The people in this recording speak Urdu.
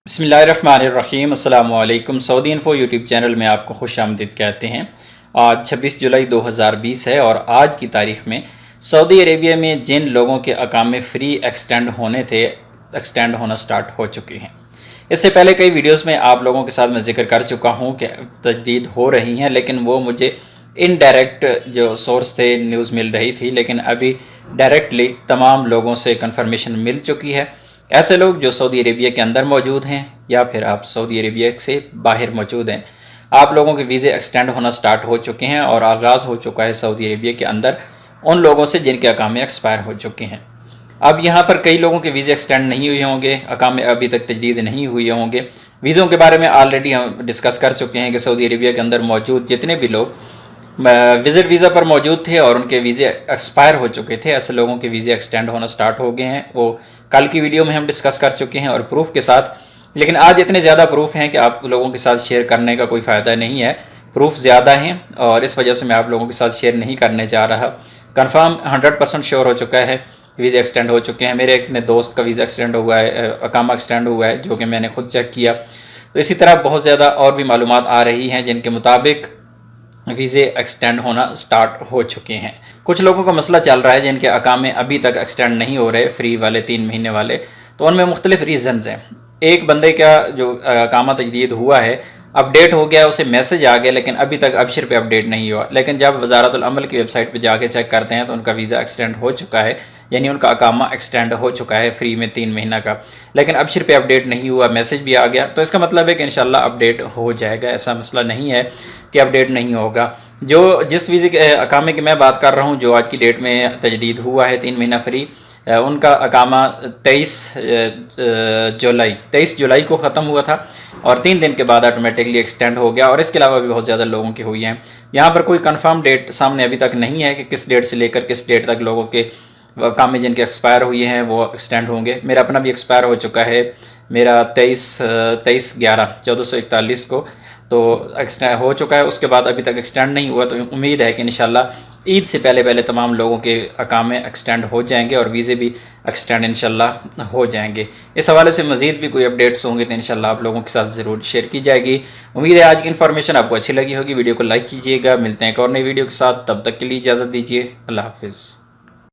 بسم اللہ الرحمن الرحیم۔ السلام علیکم۔ سعودی انفو یوٹیوب چینل میں آپ کو خوش آمدید کہتے ہیں۔ آج 26 جولائی 2020 ہے اور آج کی تاریخ میں سعودی عربیہ میں جن لوگوں کے اقامے فری ایکسٹینڈ ہونے تھے ایکسٹینڈ ہونا سٹارٹ ہو چکے ہیں۔ اس سے پہلے کئی ویڈیوز میں آپ لوگوں کے ساتھ میں ذکر کر چکا ہوں کہ تجدید ہو رہی ہیں، لیکن وہ مجھے انڈائریکٹ جو سورس تھے نیوز مل رہی تھی، لیکن ابھی ڈائریکٹلی تمام لوگوں سے کنفرمیشن مل چکی ہے۔ ایسے لوگ جو سعودی عربیہ کے اندر موجود ہیں یا پھر آپ سعودی عربیہ سے باہر موجود ہیں، آپ لوگوں کے ویزے ایکسٹینڈ ہونا سٹارٹ ہو چکے ہیں اور آغاز ہو چکا ہے سعودی عربیہ کے اندر ان لوگوں سے جن کے اقامے ایکسپائر ہو چکے ہیں۔ اب یہاں پر کئی لوگوں کے ویزے ایکسٹینڈ نہیں ہوئے ہوں گے، اقامے ابھی تک تجدید نہیں ہوئے ہوں گے۔ ویزوں کے بارے میں آلریڈی ہم ڈسکس کر چکے ہیں کہ سعودی عربیہ کے اندر موجود جتنے بھی لوگ وزٹ ویزا پر موجود تھے اور ان کے ویزے ایکسپائر ہو چکے تھے، ایسے لوگوں کے ویزے ایکسٹینڈ ہونا سٹارٹ ہو گئے ہیں۔ وہ کل کی ویڈیو میں ہم ڈسکس کر چکے ہیں اور پروف کے ساتھ، لیکن آج اتنے زیادہ پروف ہیں کہ آپ لوگوں کے ساتھ شیئر کرنے کا کوئی فائدہ نہیں ہے۔ پروف زیادہ ہیں اور اس وجہ سے میں آپ لوگوں کے ساتھ شیئر نہیں کرنے جا رہا۔ کنفرم 100% شیور ہو چکا ہے، ویزے ایکسٹینڈ ہو چکے ہیں۔ میرے ایک دوست کا ویزا ایکسٹینڈ ہوا ہے، اقامہ ایکسٹینڈ ہوا ہے، جو کہ میں نے خود چیک کیا۔ تو اسی طرح بہت زیادہ اور بھی معلومات آ رہی ہیں جن کے مطابق ویزے ایکسٹینڈ ہونا سٹارٹ ہو چکے ہیں۔ کچھ لوگوں کا مسئلہ چل رہا ہے جن کے اقامے ابھی تک ایکسٹینڈ نہیں ہو رہے، فری والے 3 مہینے والے، تو ان میں مختلف ریزنز ہیں۔ ایک بندے کا جو اقامہ تجدید ہوا ہے، اپڈیٹ ہو گیا، اسے میسج آ گیا، لیکن ابھی تک ابشر پہ اپڈیٹ نہیں ہوا۔ لیکن جب وزارت العمل کی ویب سائٹ پہ جا کے چیک کرتے ہیں تو ان کا ویزا ایکسٹینڈ ہو چکا ہے، یعنی ان کا اقامہ ایکسٹینڈ ہو چکا ہے فری میں 3 مہینہ کا، لیکن ابشر پہ اپڈیٹ نہیں ہوا، میسج بھی آ گیا۔ تو اس کا مطلب ہے کہ انشاءاللہ اپڈیٹ ہو جائے گا، ایسا مسئلہ نہیں ہے کہ اپڈیٹ نہیں ہوگا۔ جس ویزے کے اقامے کی میں بات کر رہا ہوں، جو آج کی ڈیٹ میں تجدید ہوا ہے 3 مہینہ فری، ان کا اقامہ 23 جولائی کو ختم ہوا تھا اور 3 دن کے بعد آٹومیٹکلی ایکسٹینڈ ہو گیا، اور اس کے علاوہ بھی بہت زیادہ لوگوں کی ہوئی ہیں۔ یہاں پر کوئی کنفرم ڈیٹ سامنے ابھی تک نہیں ہے کہ کس ڈیٹ سے لے کر کس ڈیٹ تک لوگوں کے اقامے جن کے ایکسپائر ہوئے ہیں وہ ایکسٹینڈ ہوں گے۔ میرا اپنا بھی ایکسپائر ہو چکا ہے، میرا 23/11/1441 کو تو ایکسٹینڈ ہو چکا ہے، اس کے بعد ابھی تک ایکسٹینڈ نہیں ہوا۔ تو امید ہے کہ انشاءاللہ عید سے پہلے تمام لوگوں کے اقامے ایکسٹینڈ ہو جائیں گے اور ویزے بھی ایکسٹینڈ انشاءاللہ ہو جائیں گے۔ اس حوالے سے مزید بھی کوئی اپڈیٹس ہوں گے تو انشاءاللہ آپ لوگوں کے ساتھ ضرور شیئر کی جائے گی۔ امید ہے آج کی انفارمیشن آپ کو اچھی لگی ہوگی۔ ویڈیو کو لائک کیجیے گا۔ ملتے ہیں ایک اور نئی ویڈیو کے ساتھ، تب تک کے لیے اجازت دیجیے۔ اللہ حافظ۔